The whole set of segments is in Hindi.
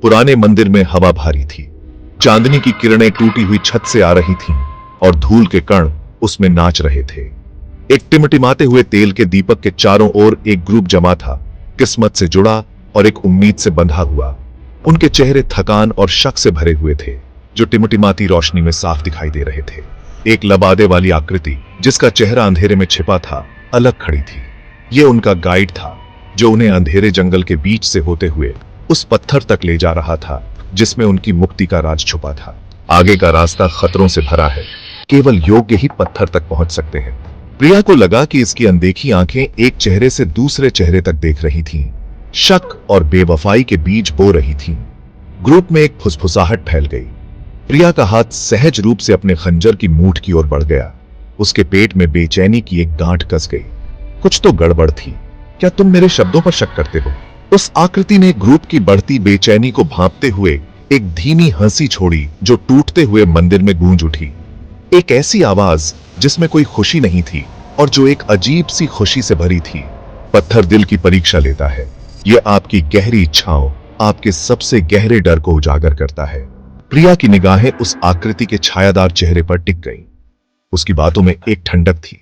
पुराने मंदिर में हवा भारी थी। चांदनी की किरणें टूटी हुई छत से आ रही थीं और धूल के कण उसमें नाच रहे थे। एक टिमटिमाते हुए तेल के दीपक के चारों ओर एक ग्रुप जमा था, किस्मत से जुड़ा और एक उम्मीद से बंधा हुआ। उनके चेहरे थकान और शक से भरे हुए थे, जो टिमटिमाती रोशनी में साफ दिखाई दे रहे थे। एक लबादे वाली आकृति, जिसका चेहरा अंधेरे में छिपा था, अलग खड़ी थी। यह उनका गाइड था, जो उन्हें अंधेरे जंगल के बीच से होते हुए उस पत्थर तक ले जा रहा था जिसमें उनकी मुक्ति का राज छुपा था। आगे का रास्ता खतरों से भरा है, केवल योग्य ही पत्थर तक पहुंच सकते हैं। प्रिया को लगा कि इसकी अनदेखी आंखें एक चेहरे से दूसरे चेहरे तक देख रही थीं, शक और बेवफाई के बीज बो रही थीं। ग्रुप में एक फुसफुसाहट फैल गई। प्रिया का हाथ सहज रूप से अपने खंजर की मूठ की ओर बढ़ गया। उसके पेट में बेचैनी की एक गांठ कस गई। कुछ तो गड़बड़ थी। क्या तुम मेरे शब्दों पर शक करते हो? उस आकृति ने ग्रुप की बढ़ती बेचैनी को भांपते हुए एक धीमी हंसी छोड़ी, जो टूटते हुए मंदिर में गूंज उठी। एक ऐसी आवाज जिसमें कोई खुशी नहीं थी और जो एक अजीब सी खुशी से भरी थी। पत्थर दिल की परीक्षा लेता है। यह आपकी गहरी इच्छाओं, आपके सबसे गहरे डर को उजागर करता है। प्रिया की निगाहें उस आकृति के छायादार चेहरे पर टिक गईं। उसकी बातों में एक ठंडक थी,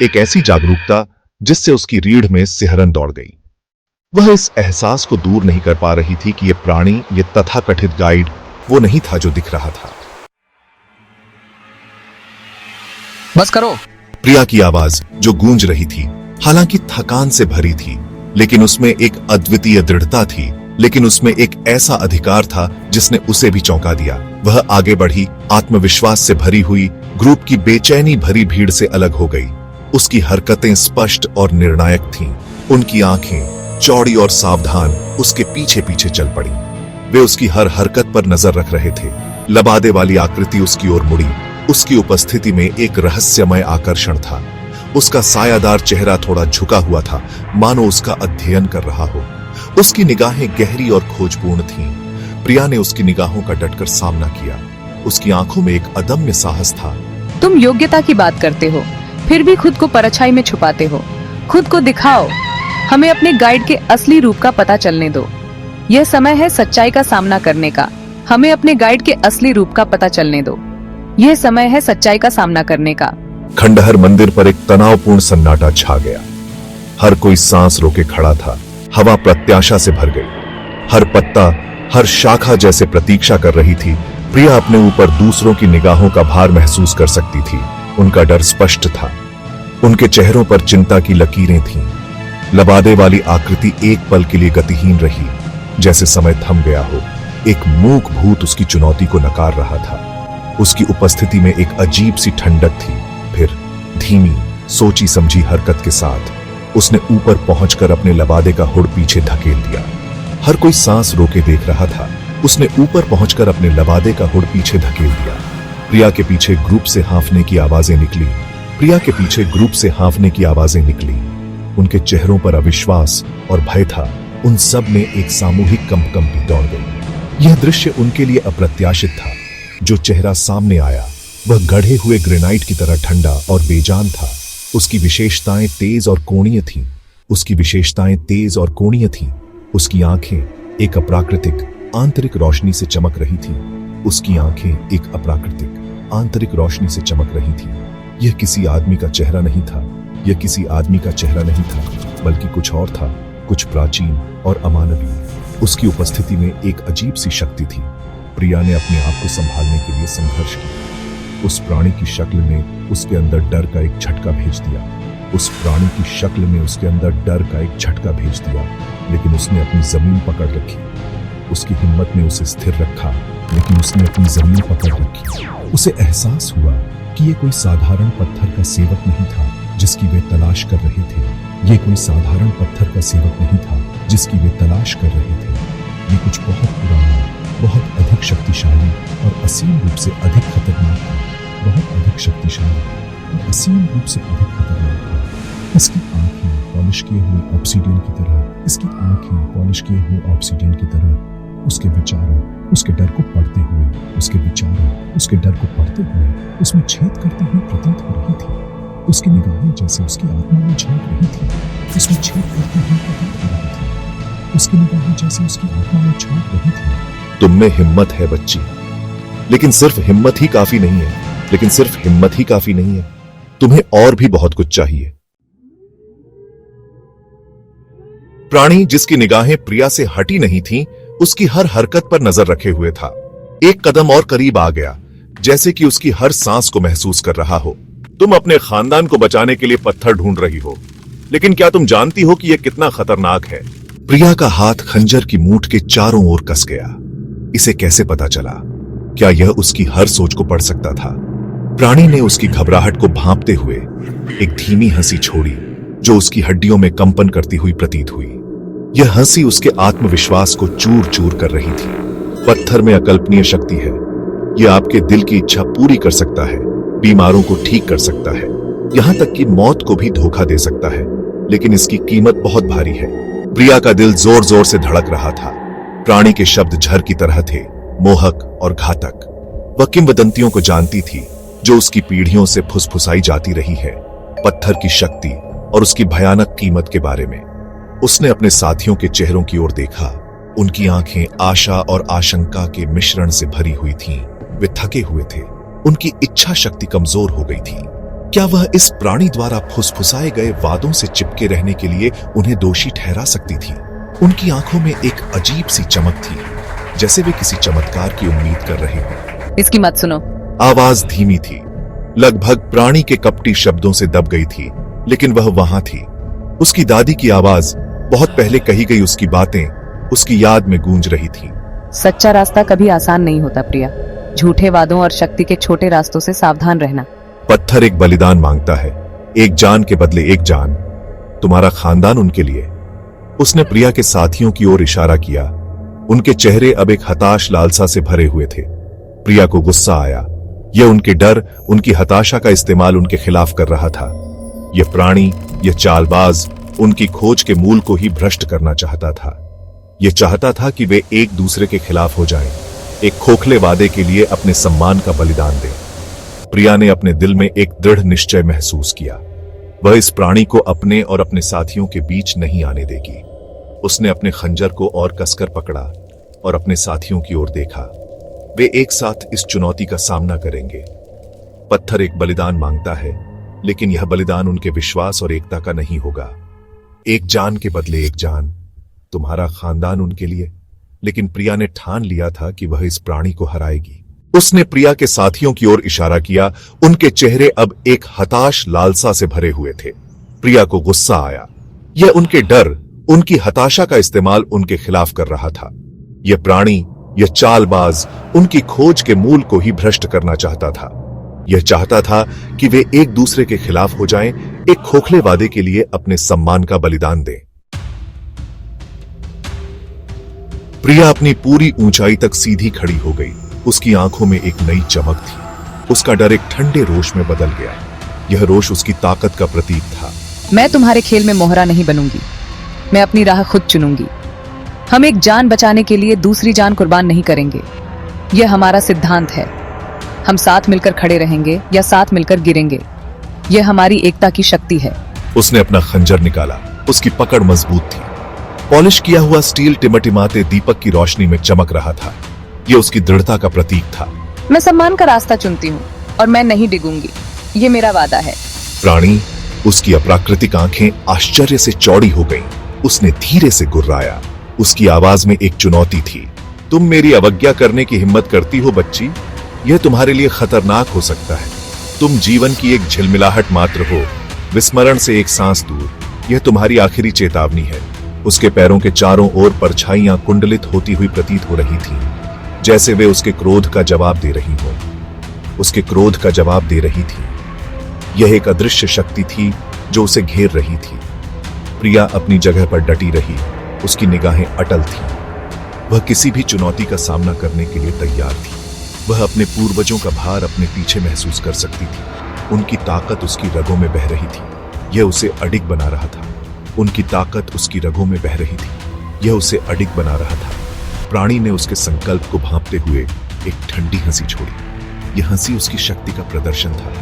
एक ऐसी जागरूकता जिससे उसकी रीढ़ में सिहरन दौड़ गई। वह इस एहसास को दूर नहीं कर पा रही थी कि यह प्राणी, यह तथाकथित गाइड, वो नहीं था जो दिख रहा था। बस करो। प्रिया की आवाज जो गूंज रही थी, हालांकि थकान से भरी थी, लेकिन उसमें एक अद्वितीय दृढ़ता थी। लेकिन उसमें एक ऐसा अधिकार था जिसने उसे भी चौंका दिया। वह आगे बढ़ी, आत्मविश्वास से भरी हुई, ग्रुप की बेचैनी भरी भीड़ से अलग हो गई। उसकी हरकतें स्पष्ट और निर्णायक थीं। उनकी आंखें चौड़ी और सावधान उसके पीछे पीछे चल पड़ी। वे उसकी हर हरकत पर नजर रख रहे थे। लबादे वाली आकृति उसकी ओर मुड़ी। उसकी उपस्थिति में एक रहस्यमय आकर्षण था। उसका सायादार चेहरा थोड़ा झुका हुआ था, मानो उसका अध्ययन कर रहा हो। उसकी निगाहें गहरी और खोजपूर्ण थीं। प्रिया ने उसकी निगाहों का डटकर सामना किया। उसकी आंखों में एक अदम्य साहस था। तुम योग्यता की बात करते हो, फिर भी खुद को परछाई में छुपाते हो। खुद को दिखाओ। हमें अपने गाइड के असली रूप का पता चलने दो। यह समय है सच्चाई का सामना करने का। हमें अपने गाइड के असली रूप का पता चलने दो। यह समय है सच्चाई का सामना करने का। खंडहर मंदिर पर एक तनावपूर्ण सन्नाटा छा गया। हर कोई सांस रोके खड़ा था। हवा प्रत्याशा से भर गई। हर पत्ता, हर शाखा जैसे प्रतीक्षा कर रही थी। प्रिया अपने ऊपर दूसरों की निगाहों का भार महसूस कर सकती थी। उनका डर स्पष्ट था। उनके चेहरों पर चिंता की लकीरें थीं। लबादे वाली आकृति एक पल के लिए गतिहीन रही, जैसे समय थम गया हो। एक मूक भूत उसकी चुनौती को नकार रहा था। उसकी उपस्थिति में एक अजीब सी ठंडक थी। फिर धीमी, सोची समझी हरकत के साथ उसने ऊपर पहुंचकर अपने लबादे का हुड पीछे धकेल दिया। हर कोई सांस रोके देख रहा था। उसने ऊपर पहुंचकर अपने लबादे का हुड पीछे धकेल दिया। प्रिया के पीछे ग्रुप से हांफने की आवाजें निकली। प्रिया के पीछे ग्रुप से हांफने की आवाजें निकली। उनके चेहरों पर अविश्वास और भय था। उन सब में एक सामूहिक कंपकंपी दौड़ गई। यह दृश्य उनके लिए अप्रत्याशित था। जो चेहरा सामने आया वह गढ़े हुए ग्रेनाइट की तरह ठंडा और बेजान था। उसकी विशेषताएं तेज और कोणीय थीं। उसकी विशेषताएं तेज और कोणीय थीं। उसकी आंखें एक अप्राकृतिक आंतरिक रोशनी से चमक रही थीं। उसकी आंखें एक अप्राकृतिक आंतरिक रोशनी से चमक रही थीं। यह किसी आदमी का चेहरा नहीं था। यह किसी आदमी का चेहरा नहीं था, बल्कि कुछ और था, कुछ प्राचीन और अमानवीय। उसकी उपस्थिति में एक अजीब सी शक्ति थी। प्रिया ने अपने आप को संभालने के लिए संघर्ष किया। उस प्राणी की शक्ल ने उसके अंदर डर का एक झटका भेज दिया। उस प्राणी की शक्ल ने उसके अंदर डर का एक झटका भेज दिया, लेकिन उसने अपनी जमीन पकड़ रखी। उसकी हिम्मत ने उसे स्थिर रखा, लेकिन उसने अपनी जमीन पकड़ रखी। उसे एहसास हुआ कि यह कोई साधारण पत्थर का सेवक नहीं था जिसकी वे तलाश कर रहे थे। यह कोई साधारण पत्थर का सेवक नहीं था जिसकी वे तलाश कर रहे थे। ये कुछ बहुत पुराना, बहुत अधिक शक्तिशाली और असीम रूप से अधिक खतरनाक था। बहुत अधिक शक्तिशाली और असीम रूप से अधिक खतरनाक था। इसकी आंखें पॉलिश किए हुए ऑब्सीडियन की तरह, इसकी आंखें पॉलिश किए हुए ऑब्सीडियन की तरह उसके विचारों, उसके डर को पढ़ते हुए, उसके विचारों, उसके डर को पढ़ते हुए उसमें छेद करती हुई प्रतीत हो रही थी। उसकी निगाहें जैसे उसकी आत्मा में झांक रही थी, उसमें छेद करती हुई प्रतीत हो रही थी। उसकी निगाहें जैसे उसकी आत्मा में झांक रही थी। तुम में हिम्मत है बच्ची, लेकिन सिर्फ हिम्मत ही काफी नहीं है, लेकिन सिर्फ हिम्मत ही काफी नहीं है, तुम्हें और भी बहुत कुछ चाहिए। प्राणी, जिसकी निगाहें प्रिया से हटी नहीं थीं, उसकी हर हरकत पर नजर रखे हुए था। एक कदम और करीब आ गया, जैसे कि उसकी हर सांस को महसूस कर रहा हो। तुम अपने खानदान को बचाने के लिए पत्थर ढूंढ रही हो, लेकिन क्या तुम जानती हो कि यह कितना खतरनाक है? प्रिया का हाथ खंजर की मूठ के चारों ओर कस गया। इसे कैसे पता चला? क्या यह उसकी हर सोच को पढ़ सकता था? प्राणी ने उसकी घबराहट को भांपते हुए एक धीमी हंसी छोड़ी, जो उसकी हड्डियों में कंपन करती हुई प्रतीत हुई। यह हंसी उसके आत्मविश्वास को चूर चूर कर रही थी। पत्थर में अकल्पनीय शक्ति है। यह आपके दिल की इच्छा पूरी कर सकता है, बीमारों को ठीक कर सकता है, यहां तक कि मौत को भी धोखा दे सकता है, लेकिन इसकी कीमत बहुत भारी है। प्रिया का दिल जोर जोर से धड़क रहा था। प्राणी के शब्द झर की तरह थे, मोहक और घातक। वह किंवदंतियों को जानती थी, जो उसकी पीढ़ियों से फुसफुसाई जाती रही है, पत्थर की शक्ति और उसकी भयानक कीमत के बारे में। उसने अपने साथियों के चेहरों की ओर देखा। उनकी आंखें आशा और आशंका के मिश्रण से भरी हुई थीं। वे थके हुए थे। उनकी इच्छा शक्ति कमजोर हो गई थी। क्या वह इस प्राणी द्वारा फुसफुसाए गए वादों से चिपके रहने के लिए उन्हें दोषी ठहरा सकती थी? उनकी आंखों में एक अजीब सी चमक थी, जैसे वे किसी चमत्कार की उम्मीद कर रहे हो। इसकी मत सुनो। आवाज धीमी थी, लगभग प्राणी के कपटी शब्दों से दब गई थी, लेकिन वह वहां थी। उसकी दादी की आवाज, बहुत पहले कही गई उसकी बातें, उसकी याद में गूंज रही थी। सच्चा रास्ता कभी आसान नहीं होता प्रिया। झूठे वादों और शक्ति के छोटे रास्तों से सावधान रहना। पत्थर एक बलिदान मांगता है, एक जान के बदले एक जान। तुम्हारा खानदान उनके लिए। उसने प्रिया के साथियों की ओर इशारा किया। उनके चेहरे अब एक हताश लालसा से भरे हुए थे। प्रिया को गुस्सा आया। यह उनके डर, उनकी हताशा का इस्तेमाल उनके खिलाफ कर रहा था। यह प्राणी, यह चालबाज उनकी खोज के मूल को ही भ्रष्ट करना चाहता था। यह चाहता था कि वे एक दूसरे के खिलाफ हो जाएं, एक खोखले वादे के लिए अपने सम्मान का बलिदान दें। प्रिया ने अपने दिल में एक दृढ़ निश्चय महसूस किया। वह इस प्राणी को अपने और अपने साथियों के बीच नहीं आने देगी। उसने अपने खंजर को और कसकर पकड़ा और अपने साथियों की ओर देखा। वे एक साथ इस चुनौती का सामना करेंगे। पत्थर एक बलिदान मांगता है, लेकिन यह बलिदान उनके विश्वास और एकता का नहीं होगा। एक जान के बदले एक जान। तुम्हारा खानदान उनके लिए। लेकिन प्रिया ने ठान लिया था कि वह इस प्राणी को हराएगी। उसने प्रिया के साथियों की ओर इशारा किया। उनके चेहरे अब एक हताश लालसा से भरे हुए थे। प्रिया को गुस्सा आया। यह उनके डर, उनकी हताशा का इस्तेमाल उनके खिलाफ कर रहा था। यह प्राणी, यह चालबाज उनकी खोज के मूल को ही भ्रष्ट करना चाहता था। यह चाहता था कि वे एक दूसरे के खिलाफ हो जाएं, एक खोखले वादे के लिए अपने सम्मान का बलिदान दें। प्रिया अपनी पूरी ऊंचाई तक सीधी खड़ी हो गई। उसकी आंखों में एक नई चमक थी। उसका डर एक ठंडे रोष में बदल गया। यह रोष उसकी ताकत का प्रतीक था। मैं तुम्हारे खेल में मोहरा नहीं बनूंगी। मैं अपनी राह खुद चुनूंगी। हम एक जान बचाने के लिए दूसरी जान कुर्बान नहीं करेंगे। यह हमारा सिद्धांत है। हम साथ मिलकर खड़े रहेंगे या साथ मिलकर गिरेंगे। यह हमारी एकता की शक्ति है। उसने अपना खंजर निकाला। उसकी पकड़ मजबूत थी। पॉलिश किया हुआ स्टील टिमटिमाते दीपक की रोशनी में चमक रहा था। यह उसकी दृढ़ता का प्रतीक था। मैं सम्मान का रास्ता चुनती हूँ और मैं नहीं डिगूंगी। ये मेरा वादा है। प्राणी, उसकी अप्राकृतिक आंखें आश्चर्य से चौड़ी हो गईं। उसने धीरे से गुर्राया। उसकी आवाज में एक चुनौती थी। तुम मेरी अवज्ञा करने की हिम्मत करती हो बच्ची? यह तुम्हारे लिए खतरनाक हो सकता है। तुम जीवन की एक झिलमिलाहट मात्र हो, विस्मरण से एक सांस दूर। यह तुम्हारी आखिरी चेतावनी है। उसके पैरों के चारों ओर परछाइयां कुंडलित होती हुई प्रतीत हो रही थीं, जैसे वे उसके क्रोध का जवाब दे रही हो। उसके क्रोध का जवाब दे रही थी। यह एक अदृश्य शक्ति थी जो उसे घेर रही थी। प्रिया अपनी जगह पर डटी रही। उसकी निगाहें अटल थीं। वह किसी भी चुनौती का सामना करने के लिए तैयार थी। वह अपने पूर्वजों का भार अपने पीछे महसूस कर सकती थी। उनकी ताकत उसकी रगों में बह रही थी। यह उसे अडिग बना रहा था। उनकी ताकत उसकी रगों में बह रही थी। यह उसे अडिग बना रहा था। प्राणी ने उसके संकल्प को भांपते हुए एक ठंडी हंसी छोड़ी। यह हंसी उसकी शक्ति का प्रदर्शन था।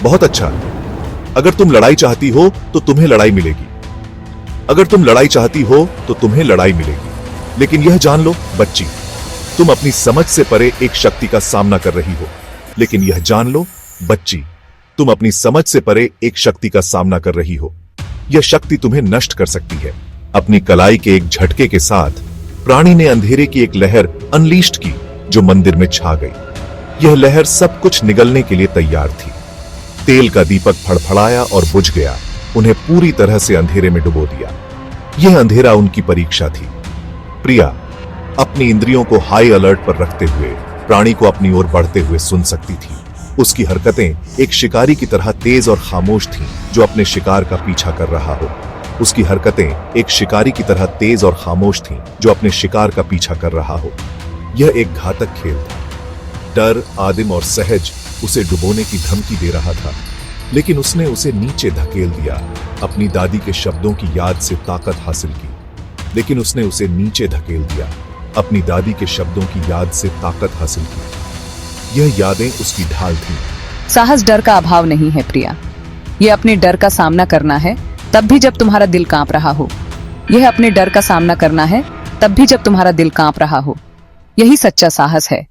बहुत अच्छा। अगर तुम लड़ाई चाहती हो तो तुम्हें लड़ाई मिलेगी। अगर तुम लड़ाई चाहती हो तो तुम्हें लड़ाई मिलेगी, लेकिन यह जान लो बच्ची, तुम अपनी समझ से परे एक शक्ति का सामना कर रही हो। लेकिन यह जान लो बच्ची, तुम अपनी समझ से परे एक शक्ति का सामना कर रही हो। यह शक्ति तुम्हें नष्ट कर सकती है। अपनी कलाई के एक झटके के साथ प्राणी ने अंधेरे की एक लहर अनलीस्ट की जो मंदिर में छा गई। यह लहर सब कुछ निगलने के लिए तैयार थी। तेल का दीपक फड़फड़ाया और बुझ गया, उन्हें पूरी तरह से अंधेरे में डुबो दिया। यह अंधेरा उनकी परीक्षा थी। प्रिया अपनी इंद्रियों को हाई अलर्ट पर रखते हुए प्राणी को अपनी ओर बढ़ते हुए सुन सकती थी। उसकी हरकतें एक शिकारी की तरह तेज और खामोश थीं, जो अपने शिकार का पीछा कर रहा हो। उसकी हरकतें एक शिकारी की तरह तेज और खामोश थीं, जो अपने शिकार का पीछा कर रहा हो। यह एक घातक खेल था। डर आदिम और सहज उसे डुबोने की धमकी दे रहा था, लेकिन उसने उसे नीचे धकेल दिया। अपनी दादी के शब्दों की याद से ताकत हासिल की, लेकिन उसने उसे नीचे धकेल दिया। अपनी दादी के शब्दों की याद से ताकत हासिल की। यह यादें उसकी ढाल थीं। साहस डर का अभाव नहीं है प्रिया। यह अपने डर का सामना करना है तब भी जब तुम्हारा दिल कांप रहा हो। यह अपने डर का सामना करना है तब भी जब तुम्हारा दिल कांप रहा हो। यही सच्चा साहस है।